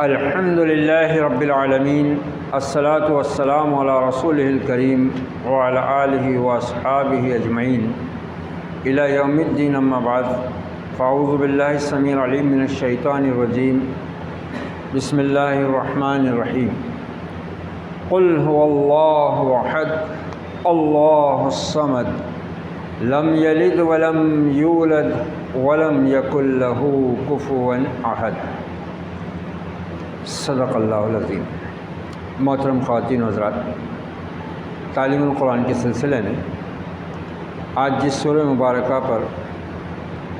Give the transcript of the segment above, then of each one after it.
الحمد للہ رب العالمین، الصلاۃ والسلام علی رسولہ الکریم وعلی آلہ واصحابہ اجمعین الی یوم الدین، اما بعد، فاعوذ باللہ السمیع العلیم من الشیطان الرجیم، بسم اللہ الرحمن الرحیم۔ قل هو اللہ احد اللہ الصمد لم یلد ولم یولد ولم یکن لہ کفوا احد۔ صدق اللہ العظیم۔ محترم خواتین و حضرات، تعلیم القرآن کے سلسلے میں آج جس سورہ مبارکہ پر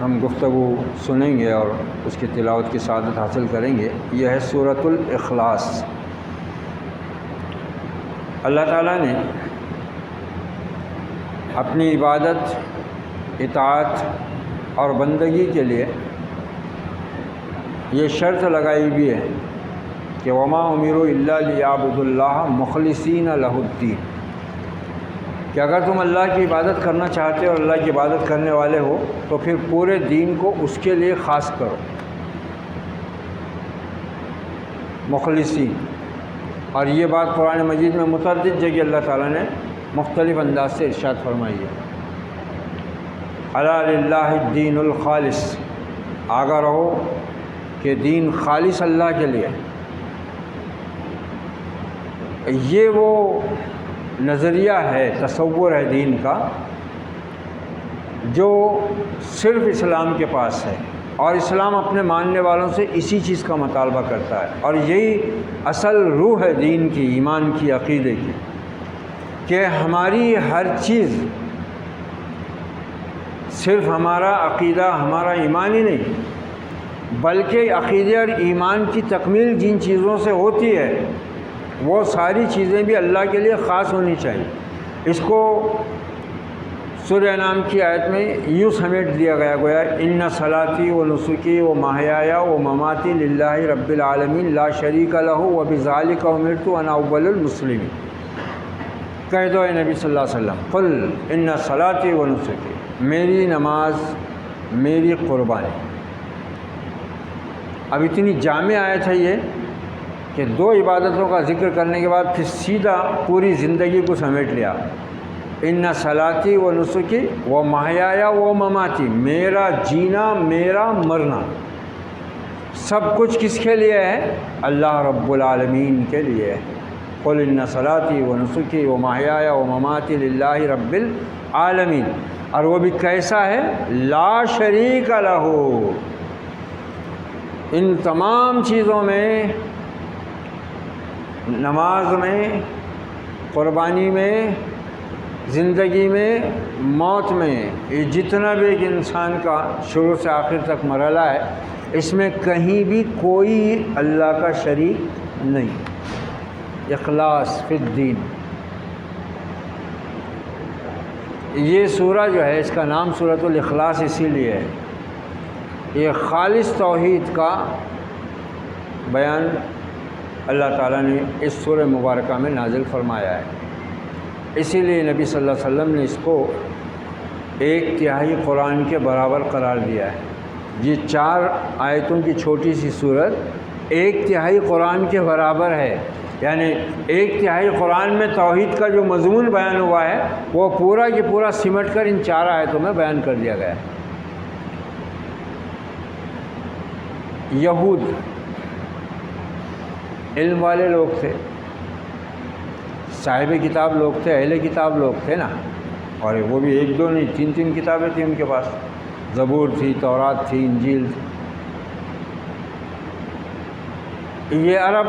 ہم گفتگو سنیں گے اور اس کی تلاوت کی سعادت حاصل کریں گے، یہ ہے سورۃ الاخلاص۔ اللہ تعالیٰ نے اپنی عبادت، اطاعت اور بندگی کے لیے یہ شرط لگائی بھی ہے کہ وما امروا الا لیعبدوا اللہ مخلصین لہ الدین، کہ اگر تم اللہ کی عبادت کرنا چاہتے ہو اور اللہ کی عبادت کرنے والے ہو تو پھر پورے دین کو اس کے لیے خاص کرو، مخلصین۔ اور یہ بات قرآن مجید میں متعدد جگہ اللہ تعالیٰ نے مختلف انداز سے ارشاد فرمائی ہے۔ الا للہ الدین الخالص، آگاہ رہو کہ دین خالص اللہ کے لیے۔ یہ وہ نظریہ ہے، تصور ہے دین کا جو صرف اسلام کے پاس ہے، اور اسلام اپنے ماننے والوں سے اسی چیز کا مطالبہ کرتا ہے، اور یہی اصل روح ہے دین کی، ایمان کی، عقیدے کی، کہ ہماری ہر چیز صرف ہمارا عقیدہ، ہمارا ایمان ہی نہیں، بلکہ عقیدے اور ایمان کی تکمیل جن چیزوں سے ہوتی ہے وہ ساری چیزیں بھی اللہ کے لیے خاص ہونی چاہیے۔ اس کو سورہ انعام کی آیت میں یوں سمیٹ دیا گیا ان صلاتی و نسکی و محیایا و مماتی للہ رب العالمین لا شریک لہ و بذالک امرت وانا اول المسلمین۔ کہہ دو اے نبی صلی اللہ علیہ وسلم، قل ان صلاتی و نسکی، میری نماز، میری قربانی۔ اب اتنی جامع آیت ہے یہ کہ دو عبادتوں کا ذکر کرنے کے بعد پھر سیدھا پوری زندگی کو سمیٹ لیا۔ ان صلاتی و نسکی و محیایا و مماتی، میرا جینا، میرا مرنا، سب کچھ کس کے لیے ہے؟ اللہ رب العالمین کے لیے ہے۔ قل ان صلاتی و نسکی و محیایا و مماتی للہ رب العالمین، اور وہ بھی کیسا ہے؟ لا شریک لہ۔ ان تمام چیزوں میں، نماز میں، قربانی میں، زندگی میں، موت میں، یہ جتنا بھی ایک انسان کا شروع سے آخر تک مرحلہ ہے، اس میں کہیں بھی کوئی اللہ کا شریک نہیں۔ اخلاص فی الدین۔ یہ سورہ جو ہے، اس کا نام سورۃ الاخلاص اسی لیے ہے، یہ خالص توحید کا بیان اللہ تعالیٰ نے اس سورہ مبارکہ میں نازل فرمایا ہے۔ اسی لیے نبی صلی اللہ علیہ وسلم نے اس کو 1/3 قرآن کے برابر قرار دیا ہے۔ یہ 4 آیتوں کی چھوٹی سی سورت 1/3 قرآن کے برابر ہے، یعنی 1/3 قرآن میں توحید کا جو مضمون بیان ہوا ہے وہ پورا کی پورا سمٹ کر ان 4 آیتوں میں بیان کر دیا گیا ہے۔ یہود علم والے لوگ تھے، صاحب کتاب لوگ تھے، اہل کتاب لوگ تھے نا، اور وہ بھی 1 2 نہیں، 3 3 کتابیں تھیں ان کے پاس، زبور تھی، تورات تھی، انجیل تھی۔ یہ عرب،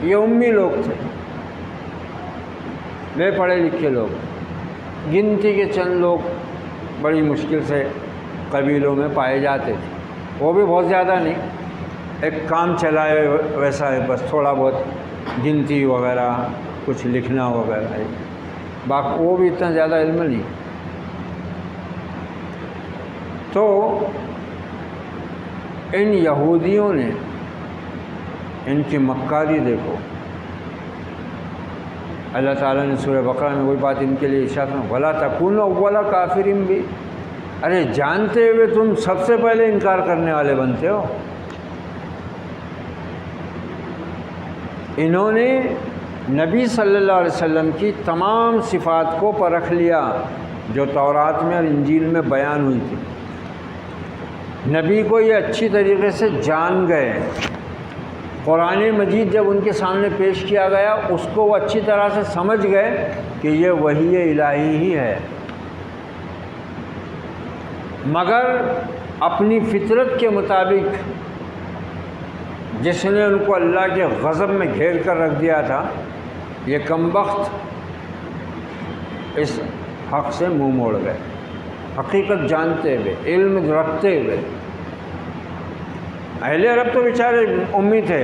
یہ امی لوگ تھے، بے پڑھے لکھے لوگ، گنتی کے چند لوگ بڑی مشکل سے قبیلوں میں پائے جاتے تھے، وہ بھی بہت زیادہ نہیں، ایک کام چلائے ویسا ہے، بس تھوڑا بہت گنتی وغیرہ، کچھ لکھنا وغیرہ ہے، باقی وہ بھی اتنا زیادہ علم نہیں۔ تو ان یہودیوں نے ان کی مکاری دیکھو۔ اللہ تعالیٰ نے سورہ بقرہ میں وہی بات ان کے لیے ارشاد فرمایا، وَلَا تَكُونُوا أَوَّلَ كَافِرٍ بِهِ، ارے جانتے ہوئے تم سب سے پہلے انکار کرنے والے بنتے ہو۔ انہوں نے نبی صلی اللہ علیہ وسلم کی تمام صفات کو پرکھ لیا جو تورات میں اور انجیل میں بیان ہوئی تھی. نبی کو یہ اچھی طریقے سے جان گئے. قرآن مجید جب ان کے سامنے پیش کیا گیا اس کو وہ اچھی طرح سے سمجھ گئے کہ یہ وحی الہی ہی ہے، مگر اپنی فطرت کے مطابق جس نے ان کو اللہ کے غضب میں گھیر کر رکھ دیا تھا، یہ کمبخت اس حق سے منہ موڑ گئے. حقیقت جانتے ہوئے، علم رکھتے ہوئے. اہل عرب تو بیچارے امی تھے،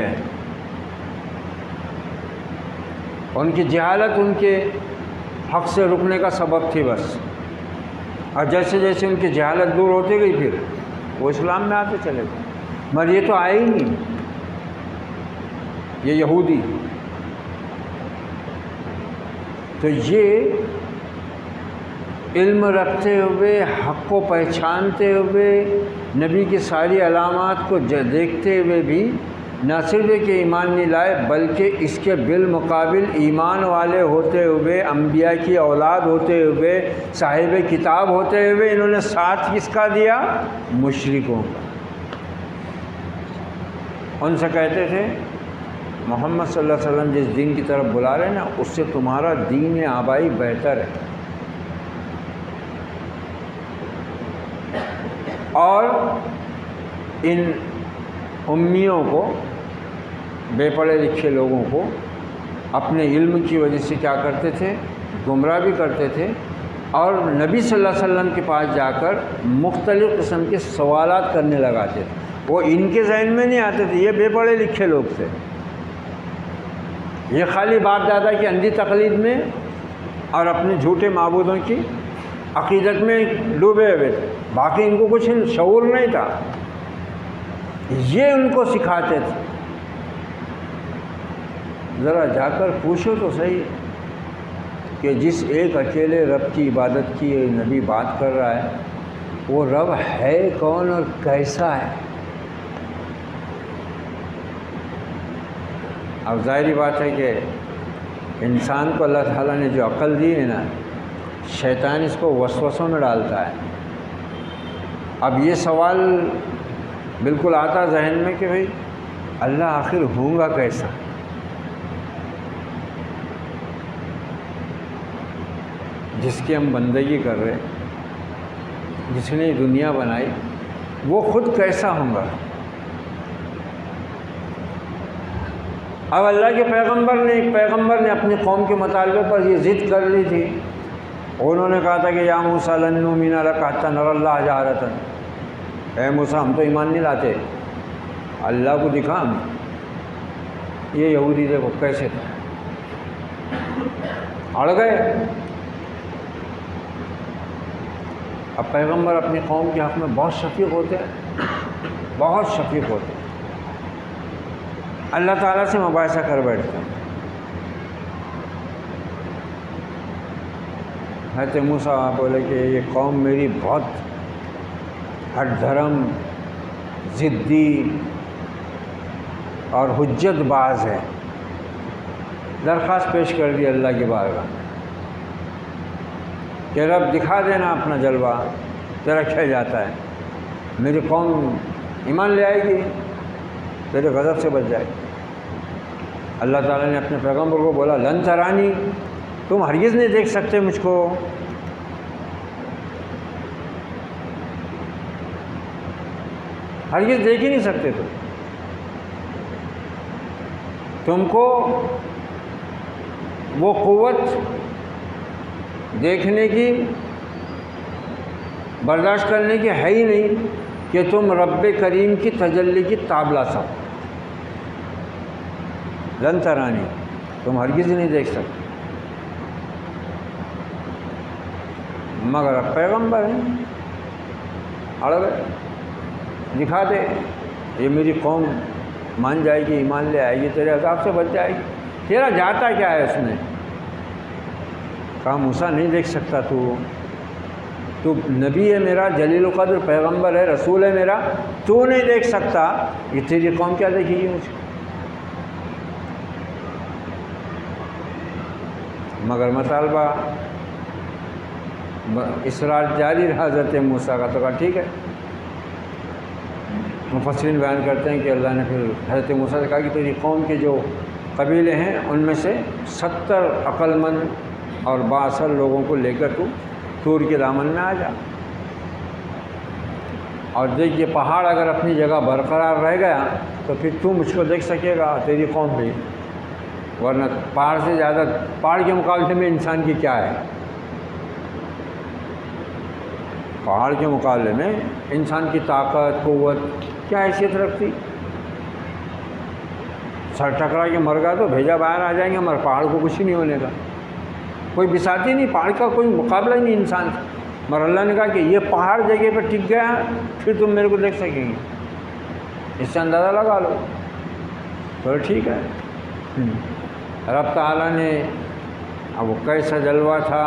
ان کی جہالت ان کے حق سے رکنے کا سبب تھی بس. اور جیسے جیسے ان کی جہالت دور ہوتی گئی پھر وہ اسلام میں آتے چلے گئے. مگر یہ تو آئے ہی نہیں، یہ یہودی. تو یہ علم رکھتے ہوئے، حق کو پہچانتے ہوئے، نبی کی ساری علامات کو دیکھتے ہوئے بھی نہ صرف کہ ایمان نہیں لائے بلکہ اس کے بالمقابل ایمان والے ہوتے ہوئے، انبیاء کی اولاد ہوتے ہوئے، صاحب کتاب ہوتے ہوئے انہوں نے ساتھ کس کا دیا؟ مشرکوں کا. ان سے کہتے تھے محمد صلی اللہ علیہ وسلم جس دین کی طرف بلا رہے ہیں نا، اس سے تمہارا دین آبائی بہتر ہے. اور ان امیوں کو، بے پڑھے لکھے لوگوں کو اپنے علم کی وجہ سے کیا کرتے تھے؟ گمراہ بھی کرتے تھے. اور نبی صلی اللہ علیہ وسلم کے پاس جا کر مختلف قسم کے سوالات کرنے لگاتے تھے. وہ ان کے ذہن میں نہیں آتے تھے، یہ بے پڑھے لکھے لوگ تھے. یہ خالی باپ دادا کی اندھی تقلید میں اور اپنے جھوٹے معبودوں کی عقیدت میں ڈوبے ہوئے تھے. باقی ان کو کچھ شعور نہیں تھا. یہ ان کو سکھاتے تھے. ذرا جا کر پوچھو تو صحیح کہ جس ایک اکیلے رب کی عبادت کی نبی بات کر رہا ہے، وہ رب ہے کون اور کیسا ہے؟ اب ظاہری بات ہے کہ انسان کو اللہ تعالیٰ نے جو عقل دی ہے نا، شیطان اس کو وسوسوں میں ڈالتا ہے. اب یہ سوال بالکل آتا ذہن میں کہ بھئی اللہ آخر ہوں گا کیسا؟ جس کی ہم بندگی کر رہے، جس نے دنیا بنائی، وہ خود کیسا ہوں گا؟ اب اللہ کے ایک پیغمبر نے اپنی قوم کے مطالبے پر یہ ضد کر لی تھی. انہوں نے کہا تھا کہ یا موسیٰ لن نؤمن لک حتی نری اللہ جہرۃ، اے موسیٰ ہم تو ایمان نہیں لاتے، اللہ کو دکھا ہم. یہ یہودی دیکھو کیسے تھے، اڑ گئے. اب پیغمبر اپنی قوم کے حق میں بہت شفیق ہوتے ہیں، بہت شفیق ہوتے ہیں. اللہ تعالیٰ سے مباحثہ کر بیٹھتے ہیں. حضرت موسیٰ بولے کہ یہ قوم میری بہت ہٹ دھرم، ضدی اور حجت باز ہے. درخواست پیش کر دی اللہ کی بارگاہ کہ رب دکھا دینا اپنا جلوہ، تیرا کھل جاتا ہے، میری قوم ایمان لے آئے گی، تیرے غضب سے بچ جائے گی. اللہ تعالیٰ نے اپنے پیغمبر کو بولا لن ترانی، تم ہرگز نہیں دیکھ سکتے مجھ کو. ہرگز دیکھ ہی نہیں سکتے. تم کو وہ قوت دیکھنے کی، برداشت کرنے کی ہے ہی نہیں کہ تم رب کریم کی تجلی کی تاب لا سکو. لن ترانی، تم ہرگز نہیں دیکھ سکتے. مگر اب پیغمبر ہیں، اڑ گئے. دکھا دے، یہ میری قوم مان جائے گی، ایمان لے آئے گی، تیرے عذاب سے بچ جائے گی. تیرا جاتا کیا ہے اس میں؟ کہا موسیٰ نہیں دیکھ سکتا تو نبی ہے میرا، جلیل القدر پیغمبر ہے، رسول ہے میرا، تو نہیں دیکھ سکتا، یہ تیری قوم کیا دیکھے گی مجھے؟ مگر مطالبہ اصرار جاری رہا حضرت موسیٰ کا، تو کہا ٹھیک ہے۔ مفسرین بیان کرتے ہیں کہ اللہ نے پھر حضرت موسیٰ سے کہا کہ تیری قوم کے جو قبیلے ہیں ان میں سے 70 عقل مند اور بااثر لوگوں کو لے کر تو طور کے دامن میں آ جا، اور دیکھ یہ پہاڑ اگر اپنی جگہ برقرار رہ گیا تو پھر تو مجھ کو دیکھ سکے گا، تیری قوم بھی، ورنہ پہاڑ سے زیادہ، پہاڑ کے مقابلے میں انسان کی کیا ہے؟ پہاڑ کے مقابلے میں انسان کی طاقت قوت کیا حیثیت رکھتی؟ سر ٹکرا کے مر گیا تو بھیجا باہر آ جائیں گے، مگر پہاڑ کو کچھ نہیں ہونے کا، کوئی بساتی نہیں، پہاڑ کا کوئی مقابلہ ہی نہیں انسان سے۔ مگر اللہ نے کہا کہ یہ پہاڑ جگہ پہ ٹک گیا پھر تم میرے کو دیکھ سکیں گے، اس سے اندازہ لگا لو۔ تو ٹھیک ہے، رب تعالیٰ نے اب وہ کیسا جلوہ تھا،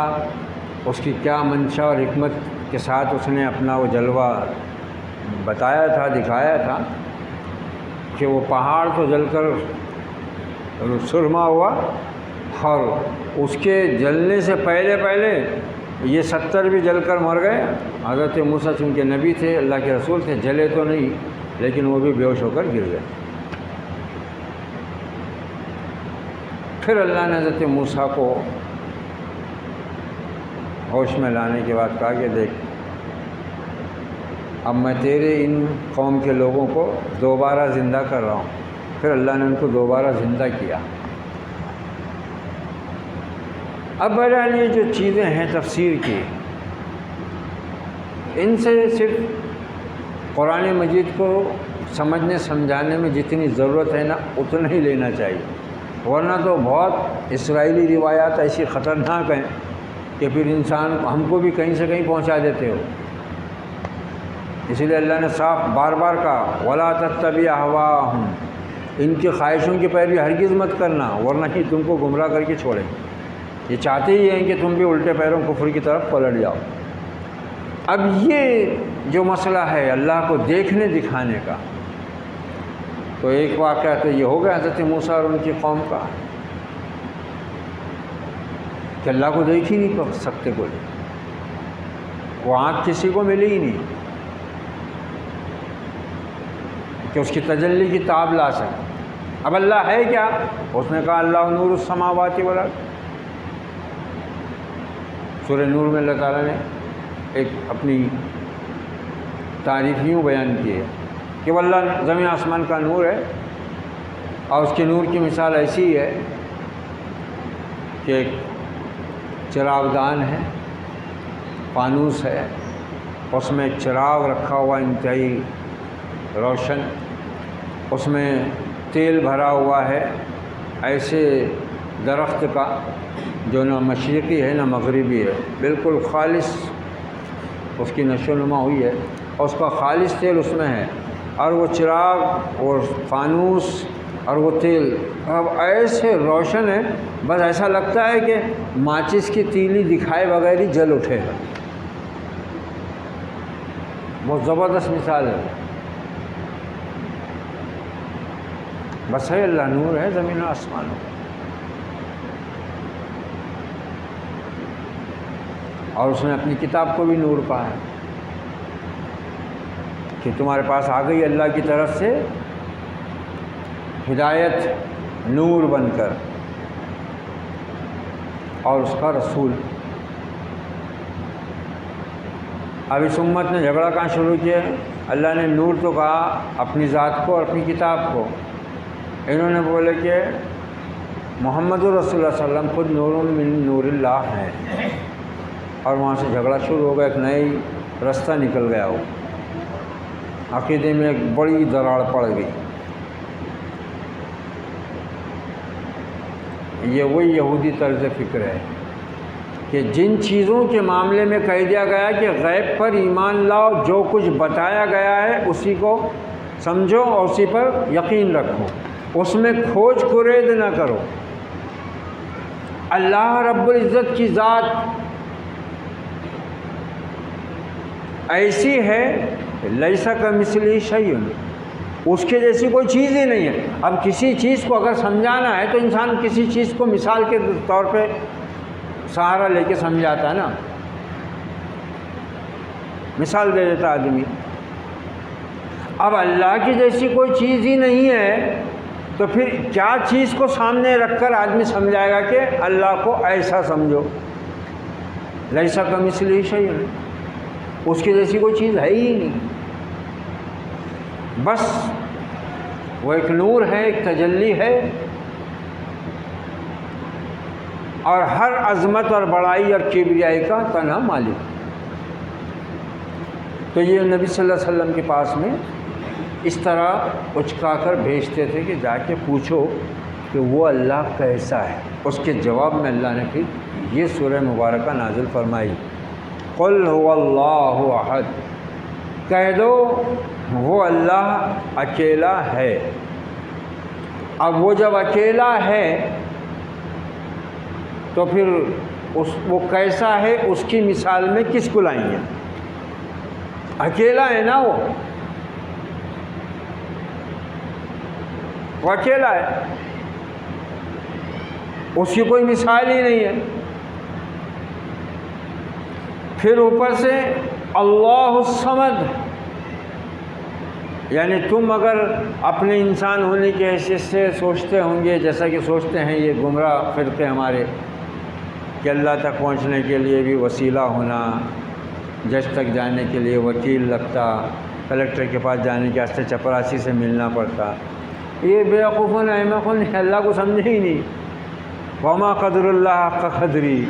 اس کی کیا منشا اور حکمت کے ساتھ اس نے اپنا وہ جلوہ بتایا تھا، دکھایا تھا کہ وہ پہاڑ تو جل کر سرما ہوا، اور اس کے جلنے سے پہلے یہ 70 بھی جل کر مر گئے۔ حضرت موسیٰ چونکہ نبی تھے، اللہ کے رسول تھے، جلے تو نہیں لیکن وہ بھی بے ہوش ہو کر گر گئے۔ پھر اللہ نے حضرت موسیٰ کو ہوش میں لانے کے بعد کہا کہ دیکھ اب میں تیرے ان قوم کے لوگوں کو دوبارہ زندہ کر رہا ہوں۔ پھر اللہ نے ان کو دوبارہ زندہ کیا۔ اب بہرحال یہ جو چیزیں ہیں تفسیر کی، ان سے صرف قرآن مجید کو سمجھنے سمجھانے میں جتنی ضرورت ہے نا اتنا ہی لینا چاہیے، ورنہ تو بہت اسرائیلی روایات ایسی خطرناک ہیں کہ پھر انسان ہم کو بھی کہیں سے کہیں پہنچا دیتے ہو۔ اسی لیے اللہ نے صاف بار بار کہا وَلَا تَتَّبِعْ أَهْوَاءَهُمْ، ان کی خواہشوں کی پیروی ہرگز مت کرنا ورنہ ہی تم کو گمراہ کر کے چھوڑیں۔ یہ چاہتے ہی ہیں کہ تم بھی الٹے پیروں کفر کی طرف پلٹ جاؤ۔ اب یہ جو مسئلہ ہے اللہ کو دیکھنے دکھانے کا، تو ایک واقعہ تو یہ ہو گیا حضرت موسیٰ اور ان کی قوم کا کہ اللہ کو دیکھ ہی نہیں سکتے کوئی، وہ آنکھ کسی کو ملی ہی نہیں کہ اس کی تجلی کی تاب لا سکے۔ اب اللہ ہے کیا؟ اس نے کہا اللہ نور السماوات والارض۔ سورہ نور میں اللہ تعالیٰ نے ایک اپنی تعریف یوں بیان کی ہے کہ وہ اللہ زمین آسمان کا نور ہے، اور اس کے نور کی مثال ایسی ہے کہ ایک چراغدان ہے، فانوس ہے، اس میں ایک چراغ رکھا ہوا انتہائی روشن، اس میں تیل بھرا ہوا ہے ایسے درخت کا جو نہ مشرقی ہے نہ مغربی ہے، بالکل خالص اس کی نشو نما ہوئی ہے، اور اس کا خالص تیل اس میں ہے، اور وہ چراغ اور فانوس اور وہ تیل اب ایسے روشن ہے بس ایسا لگتا ہے کہ ماچس کی تیلی دکھائے بغیر ہی جل اٹھے گا۔ بہت زبردست مثال ہے، بس ہے اللہ نور ہے زمین و آسمانوں، اور اس نے اپنی کتاب کو بھی نور کہا ہے کہ تمہارے پاس آ گئی اللہ کی طرف سے ہدایت نور بن کر، اور اس کا رسول۔ اب اس امت نے جھگڑا کہاں شروع کیا؟ اللہ نے نور تو کہا اپنی ذات کو اور اپنی کتاب کو، انہوں نے بولے کہ محمد رسول اللہ صلی اللہ علیہ وسلم خود نور من نور اللہ ہیں، اور وہاں سے جھگڑا شروع ہو گیا، ایک نئی رستہ نکل گیا، وہ عقیدے میں ایک بڑی دراڑ پڑ گئی۔ یہ وہی یہودی طرز فکر ہے کہ جن چیزوں کے معاملے میں کہہ دیا گیا کہ غیب پر ایمان لاؤ، جو کچھ بتایا گیا ہے اسی کو سمجھو اور اسی پر یقین رکھو، اس میں کھوج کرید نہ کرو۔ اللہ رب العزت کی ذات ایسی ہے لیس کمثلہ شیء، اس کے جیسی کوئی چیز ہی نہیں ہے۔ اب کسی چیز کو اگر سمجھانا ہے تو انسان کسی چیز کو مثال کے طور پہ سہارا لے کے سمجھاتا نا، مثال دے دیتا آدمی۔ اب اللہ کی جیسی کوئی چیز ہی نہیں ہے تو پھر کیا چیز کو سامنے رکھ کر آدمی سمجھائے گا کہ اللہ کو ایسا سمجھو؟ لیسا کمثلہ شیء، اس کی جیسی کوئی چیز ہے ہی نہیں، بس وہ ایک نور ہے، ایک تجلی ہے، اور ہر عظمت اور بڑائی اور کبریائی کا تنہا مالک۔ تو یہ نبی صلی اللہ علیہ وسلم کے پاس میں اس طرح اچکا کر بھیجتے تھے کہ جا کے پوچھو کہ وہ اللہ کیسا ہے۔ اس کے جواب میں اللہ نے پھر یہ سورہ مبارکہ نازل فرمائی، قل هو اللہ احد، کہہ دو وہ اللہ اکیلا ہے۔ اب وہ جب اکیلا ہے تو پھر وہ کیسا ہے اس کی مثال میں کس کو لائیں گے؟ اکیلا ہے نا، وہ اکیلا ہے، اس کی کوئی مثال ہی نہیں ہے۔ پھر اوپر سے اللہ الصمد، یعنی تم اگر اپنے انسان ہونے کی حیثیت سے سوچتے ہوں گے جیسا کہ سوچتے ہیں یہ گمراہ فرقے ہمارے، کہ اللہ تک پہنچنے کے لیے بھی وسیلہ ہونا، جج تک جانے کے لیے وکیل لگتا، کلکٹر کے پاس جانے کے واسطے چپراسی سے ملنا پڑتا، یہ بیوقوفون احمقون اللہ کو سمجھے ہی نہیں۔ وما قدر اللہ حق قدری،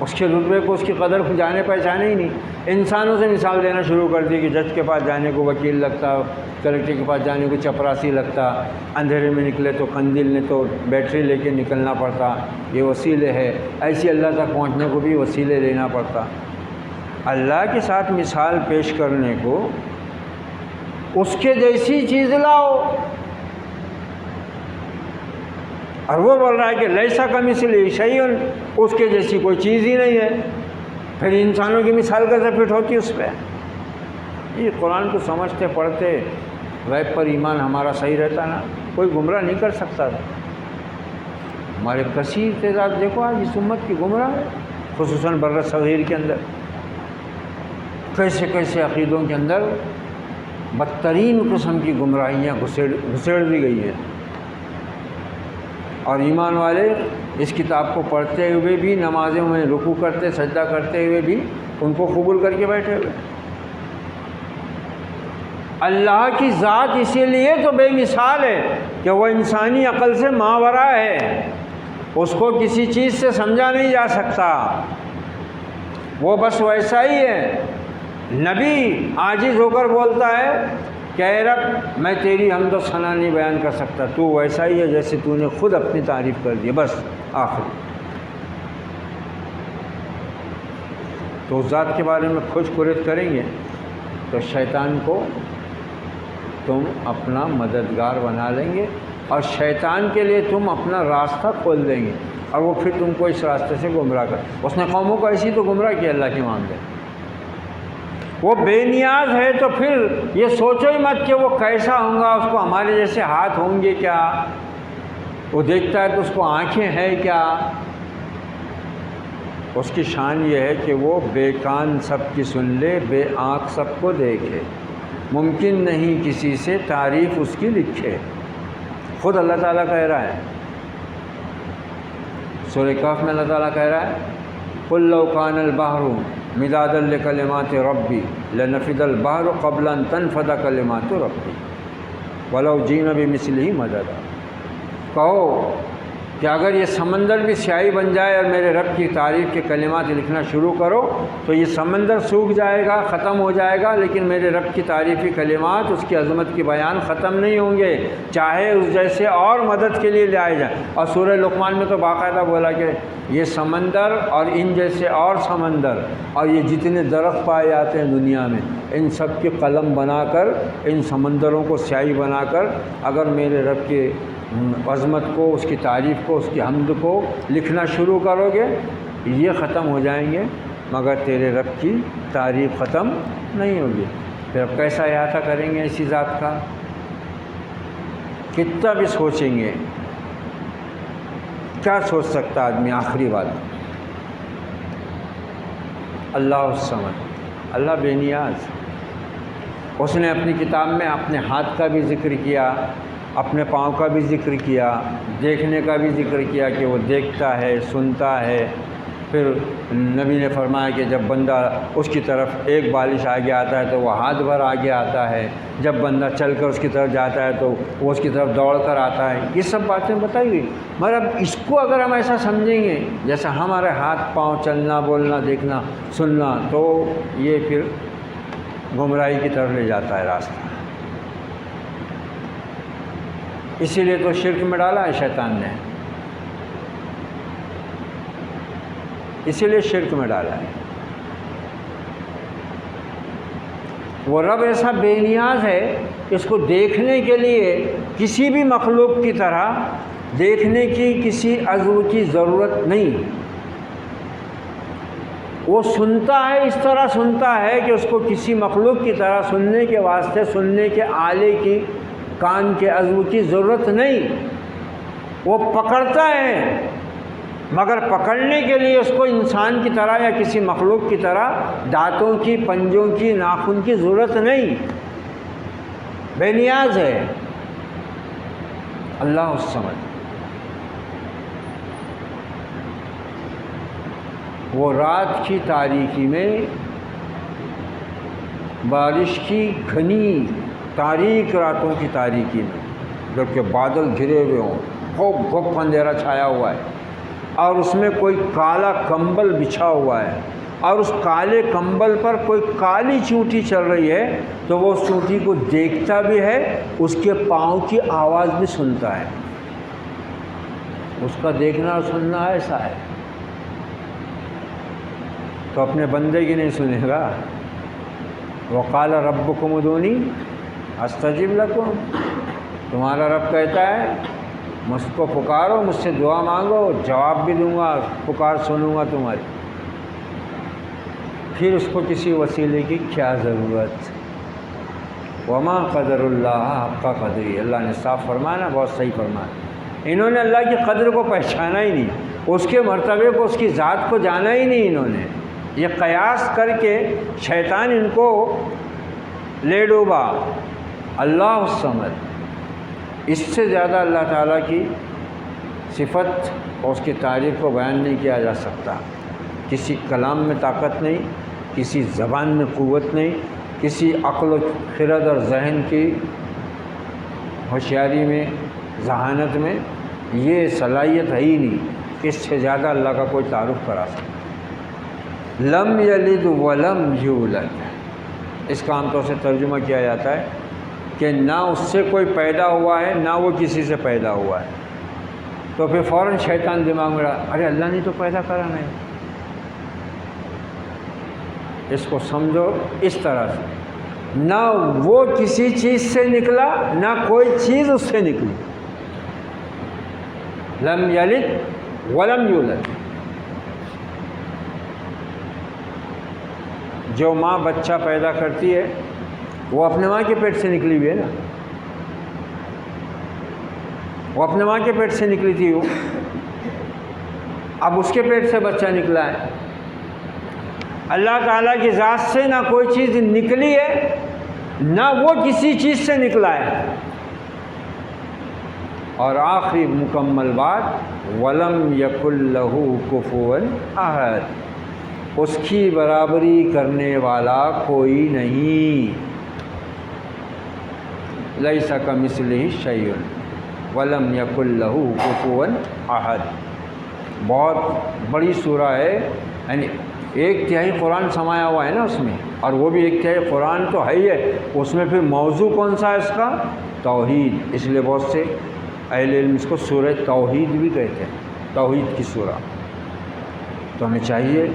اس کے رتبے کو، اس کی قدر کو جانے پہچانے ہی نہیں۔ انسانوں سے مثال دینا شروع کر دی کہ جج کے پاس جانے کو وکیل لگتا، کلکٹر کے پاس جانے کو چپراسی لگتا، اندھیرے میں نکلے تو قندیل نے تو بیٹری لے کے نکلنا پڑتا، یہ وسیلے ہے۔ ایسی اللہ تک پہنچنے کو بھی وسیلے لینا پڑتا۔ اللہ کے ساتھ مثال پیش کرنے کو اس کے جیسی چیز لاؤ، اور وہ بول رہا ہے کہ لیسا کمثلہ شیء، اس کے جیسی کوئی چیز ہی نہیں ہے، پھر انسانوں کی مثال کیسے فٹ ہوتی اس پہ؟ یہ قرآن کو سمجھتے پڑھتے غیب پر ایمان ہمارا صحیح رہتا نا، کوئی گمراہ نہیں کر سکتا تھا۔ ہمارے کثیر تعداد دیکھو آج اس امت کی گمراہ ہے، خصوصاً بر صغیر کے اندر کیسے کیسے عقیدوں کے اندر بدترین قسم کی گمراہیاں گھسیڑ دی گئی ہیں، اور ایمان والے اس کتاب کو پڑھتے ہوئے بھی، نمازوں میں رکوع کرتے سجدہ کرتے ہوئے بھی ان کو قبول کر کے بیٹھے ہوئے۔ اللہ کی ذات اسی لیے تو بے مثال ہے کہ وہ انسانی عقل سے ماوراء ہے، اس کو کسی چیز سے سمجھا نہیں جا سکتا، وہ بس ویسا ہی ہے۔ نبی عاجز ہو کر بولتا ہے کہ اے رب میں تیری حمد و ثنا نہیں بیان کر سکتا، تو ویسا ہی ہے جیسے تو نے خود اپنی تعریف کر دی، بس آخری۔ تو ذات کے بارے میں کھوج خورد کریں گے تو شیطان کو تم اپنا مددگار بنا لیں گے، اور شیطان کے لیے تم اپنا راستہ کھول دیں گے، اور وہ پھر تم کو اس راستے سے گمراہ کر۔ اس نے قوموں کو ایسی تو گمراہ کیا اللہ کے معاملے، وہ بے نیاز ہے، تو پھر یہ سوچو ہی مت کہ وہ کیسا ہوں گا، اس کو ہمارے جیسے ہاتھ ہوں گے کیا، وہ دیکھتا ہے تو اس کو آنکھیں ہیں کیا؟ اس کی شان یہ ہے کہ وہ بے کان سب کی سن لے، بے آنکھ سب کو دیکھے، ممکن نہیں کسی سے تعریف اس کی لکھے۔ خود اللہ تعالیٰ کہہ رہا ہے سورہ کہف میں، اللہ تعالیٰ کہہ رہا ہے قُل لَوْ كَانَ الْبَحْرُ مِدَادًا لِكَلِمَاتِ رَبِّي لَنَفِدَ الْبَحْرُ قَبْلَ أَن تَنفَدَ كَلِمَاتُ رَبِّي وَلَوْ جِئْنَا بِمِثْلِهِ مَدَدًا۔ کہو کہ اگر یہ سمندر بھی سیاہی بن جائے اور میرے رب کی تعریف کے کلمات لکھنا شروع کرو تو یہ سمندر سوکھ جائے گا، ختم ہو جائے گا، لیکن میرے رب کی تعریفی کلمات، اس کی عظمت کی بیان ختم نہیں ہوں گے، چاہے اس جیسے اور مدد کے لیے لے آئے جائیں۔ اور سورہ لقمان میں تو باقاعدہ بولا کہ یہ سمندر اور ان جیسے اور سمندر اور یہ جتنے درخت پائے جاتے ہیں دنیا میں، ان سب کی قلم بنا کر، ان سمندروں کو سیاہی بنا کر اگر میرے رب کے عظمت کو، اس کی تعریف کو، اس کی حمد کو لکھنا شروع کرو گے، یہ ختم ہو جائیں گے، مگر تیرے رب کی تعریف ختم نہیں ہوگی۔ پھر اب کیسا احاطہ کریں گے اسی ذات کا؟ کتنا بھی سوچیں گے، کیا سوچ سکتا آدمی؟ آخری بات اللہ الصمد، اللہ بے نیاز۔ اس نے اپنی کتاب میں اپنے ہاتھ کا بھی ذکر کیا، اپنے پاؤں کا بھی ذکر کیا، دیکھنے کا بھی ذکر کیا کہ وہ دیکھتا ہے، سنتا ہے۔ پھر نبی نے فرمایا کہ جب بندہ اس کی طرف ایک بالش آگے آتا ہے تو وہ ہاتھ بھر آگے آتا ہے، جب بندہ چل کر اس کی طرف جاتا ہے تو وہ اس کی طرف دوڑ کر آتا ہے۔ یہ سب باتیں بتائی ہوئی، مگر اب اس کو اگر ہم ایسا سمجھیں گے جیسا ہمارے ہاتھ پاؤں، چلنا بولنا دیکھنا سننا، تو یہ پھر گمراہی کی طرف لے جاتا ہے راستہ۔ اسی لیے تو شرک میں ڈالا ہے شیطان نے، اسی لیے شرک میں ڈالا ہے۔ وہ رب ایسا بے نیاز ہے، اس کو دیکھنے کے لیے کسی بھی مخلوق کی طرح دیکھنے کی کسی عضو کی ضرورت نہیں۔ وہ سنتا ہے، اس طرح سنتا ہے کہ اس کو کسی مخلوق کی طرح سننے کے واسطے سننے کے آلے کی، کان کے عضو کی ضرورت نہیں۔ وہ پکڑتا ہے، مگر پکڑنے کے لیے اس کو انسان کی طرح یا کسی مخلوق کی طرح دانتوں کی، پنجوں کی، ناخن کی ضرورت نہیں، بے نیاز ہے اللہ الصمد۔ وہ رات کی تاریکی میں، بارش کی گھنی تاریک راتوں کی تاریکی میں، جبکہ بادل گھرے ہوئے ہوں، خوب گپ اندھیرا چھایا ہوا ہے، اور اس میں کوئی کالا کمبل بچھا ہوا ہے، اور اس کالے کمبل پر کوئی کالی چونٹی چل رہی ہے، تو وہ اس چونٹی کو دیکھتا بھی ہے، اس کے پاؤں کی آواز بھی سنتا ہے۔ اس کا دیکھنا اور سننا ایسا ہے، تو اپنے بندے کی نہیں سنے گا۔ وقال ربکم ادعونی استجب لکم، تمہارا رب کہتا ہے مجھ کو پکارو، مجھ سے دعا مانگو، جواب بھی دوں گا، پکار سنوں گا تمہاری۔ پھر اس کو کسی وسیلے کی کیا ضرورت؟ وما قدر اللہ حق قدری، اللہ نے صاف فرمایا نا، بہت صحیح فرمایا۔ انہوں نے اللہ کی قدر کو پہچانا ہی نہیں، اس کے مرتبے کو، اس کی ذات کو جانا ہی نہیں انہوں نے۔ یہ قیاس کر کے شیطان ان کو لے ڈوبا۔ اللہ الصمد، اس سے زیادہ اللہ تعالیٰ کی صفت اور اس کی تعریف کو بیان نہیں کیا جا سکتا۔ کسی کلام میں طاقت نہیں، کسی زبان میں قوت نہیں، کسی عقل و خرد اور ذہن کی ہوشیاری میں، ذہانت میں یہ صلاحیت ہے ہی نہیں کہ اس سے زیادہ اللہ کا کوئی تعارف کرا سکتا۔ لم یلد ولم یولد، اس کا عام طور سے ترجمہ کیا جاتا ہے کہ نہ اس سے کوئی پیدا ہوا ہے، نہ وہ کسی سے پیدا ہوا ہے۔ تو پھر فوراً شیطان دماغ میں رہا، ارے اللہ نے تو پیدا کرا نہیں۔ اس کو سمجھو اس طرح سے، نہ وہ کسی چیز سے نکلا، نہ کوئی چیز اس سے نکلی۔ لم یلد ولم یولد، جو ماں بچہ پیدا کرتی ہے وہ اپنے ماں کے پیٹ سے نکلی ہوئی ہے نا، وہ اپنے ماں کے پیٹ سے نکلی تھی وہ، اب اس کے پیٹ سے بچہ نکلا ہے۔ اللہ تعالیٰ کی ذات سے نہ کوئی چیز نکلی ہے، نہ وہ کسی چیز سے نکلا ہے۔ اور آخری مکمل بات، وَلَمْ يَكُنْ لَهُ كُفُوًا أَحَدٌ، اس کی برابری کرنے والا کوئی نہیں۔ لَيْسَ كَمِثْلِهِ شَيْءٌ وَلَمْ يَكُنْ لَهُ كُفُوًا أَحَدٌ، بہت بڑی سورہ ہے، یعنی ایک تہائی قرآن سمایا ہوا ہے نا اس میں، اور وہ بھی ایک تہائی قرآن تو ہے ہی ہے، اس میں پھر موضوع کون سا ہے اس کا؟ توحید۔ اس لیے بہت سے اہل علم اس کو سورہ توحید بھی کہتے ہیں، توحید کی سورہ۔ تو ہمیں چاہیے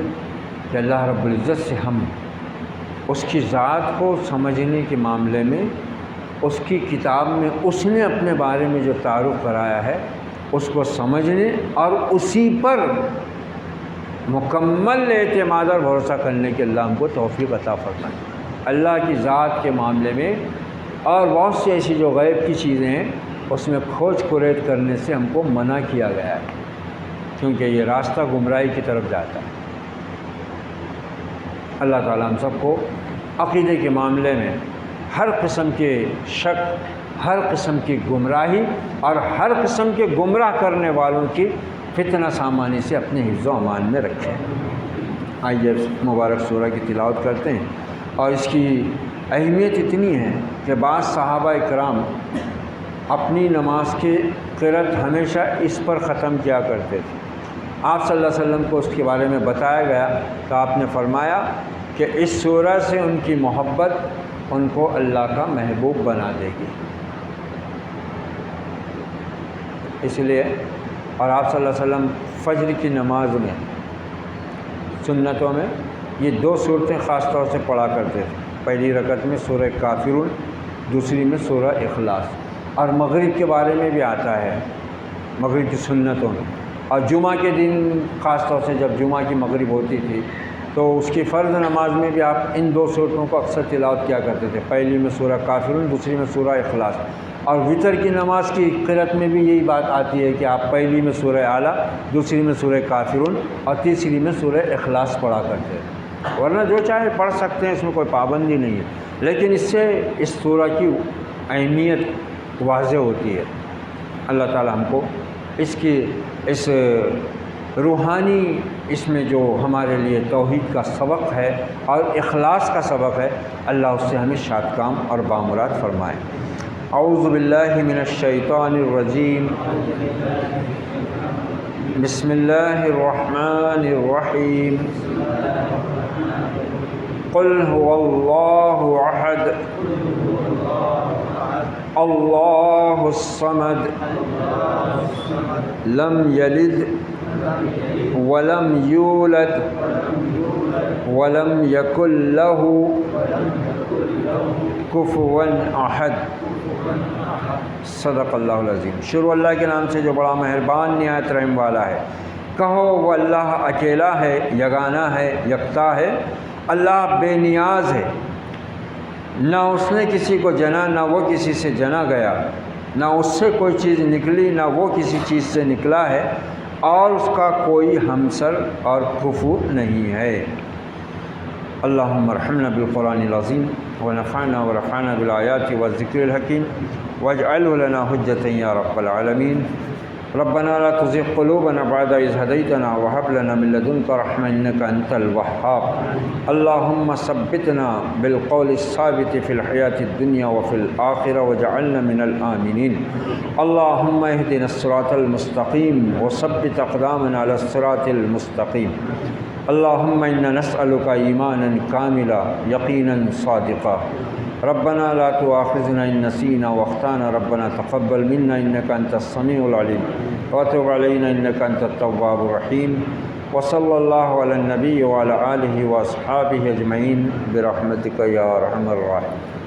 کہ اللہ رب العزت سے ہم اس کی ذات کو سمجھنے کے معاملے میں، اس کی کتاب میں اس نے اپنے بارے میں جو تعارف کرایا ہے اس کو سمجھنے اور اسی پر مکمل اعتماد اور بھروسہ کرنے کے اللہ ہم کو توفیق عطا فرمائے۔ اللہ کی ذات کے معاملے میں اور بہت سی ایسی جو غیب کی چیزیں ہیں اس میں کھوج کریت کرنے سے ہم کو منع کیا گیا ہے، کیونکہ یہ راستہ گمراہی کی طرف جاتا ہے۔ اللہ تعالیٰ ہم سب کو عقیدے کے معاملے میں ہر قسم کے شک، ہر قسم کی گمراہی اور ہر قسم کے گمراہ کرنے والوں کی فتنہ سامانی سے اپنے حفظ و امان میں رکھیں۔ آئیے مبارک سورہ کی تلاوت کرتے ہیں، اور اس کی اہمیت اتنی ہے کہ بعض صحابہ کرام اپنی نماز کی قرأت ہمیشہ اس پر ختم کیا کرتے تھے۔ آپ صلی اللہ علیہ وسلم کو اس کے بارے میں بتایا گیا تو آپ نے فرمایا کہ اس سورہ سے ان کی محبت ان کو اللہ کا محبوب بنا دے گی۔ اس لیے اور آپ صلی اللہ علیہ وسلم فجر کی نماز میں سنتوں میں یہ 2 صورتیں خاص طور سے پڑھا کرتے تھے۔ پہلی رکعت میں سورہ کافرون، دوسری میں سورہ اخلاص، اور مغرب کے بارے میں بھی آتا ہے، مغرب کی سنتوں میں، اور جمعہ کے دن خاص طور سے جب جمعہ کی مغرب ہوتی تھی تو اس کی فرض نماز میں بھی آپ ان 2 صورتوں کو اکثر تلاوت کیا کرتے تھے، پہلی میں سورہ کافرون، دوسری میں سورہ اخلاص۔ اور وطر کی نماز کی قرأت میں بھی یہی بات آتی ہے کہ آپ پہلی میں سورہ اعلیٰ، دوسری میں سورہ کافرون اور تیسری میں سورہ اخلاص پڑھا کرتے ہیں، ورنہ جو چاہے پڑھ سکتے ہیں، اس میں کوئی پابندی نہیں ہے، لیکن اس سے اس سورہ کی اہمیت واضح ہوتی ہے۔ اللہ تعالی ہم کو اس کی اس روحانی اس میں جو ہمارے لیے توحید کا سبق ہے اور اخلاص کا سبق ہے، اللہ اس سے ہمیں شاد کام اور بامراد فرمائے۔ اعوذ باللہ من الشیطان الرجیم، بسم اللہ الرحمن الرحیم، قل هو اللہ احد اللہ الصمد لم یلد ولم یولد ولم یکن لہ کفوا احد۔ صدق اللہ العظیم۔ شروع اللہ کے نام سے جو بڑا مہربان نہایت رحم والا ہے۔ کہو وہ اللہ اکیلا ہے، یگانہ ہے، یکتا ہے، اللہ بے نیاز ہے، نہ اس نے کسی کو جنا، نہ وہ کسی سے جنا گیا، نہ اس سے کوئی چیز نکلی، نہ وہ کسی چیز سے نکلا ہے، اور اس کا کوئی ہمسر اور کفو نہیں ہے۔ اللہم ارحمنا بالقرآن العظیم ونفعنا ورفعنا بالآیات والذکر الحکیم واجعلہ لنا حجۃ یا رب العالمین۔ ربنا لا تزغ قلوبنا بعد إذ هديتنا وهب لنا من لدنك رحمة إنك أنت الوهاب۔ اللهم ثبتنا بالقول الثابت في الحياة الدنيا وفي الآخرة واجعلنا من الآمنين۔ اللهم اهدنا الصراط المستقيم وثبت أقدامنا على الصراط المستقيم۔ اللهم إنا نسألك إيمانا كاملا يقينا صادقا۔ ربنا لا تؤاخذنا إن نسينا واخطأنا، ربنا تقبل منا إنك أنت السميع العليم وتب علينا إنك أنت التواب الرحيم۔ وصلى الله على النبي وعلى آله وأصحابه أجمعين برحمتك يا أرحم الراحمين۔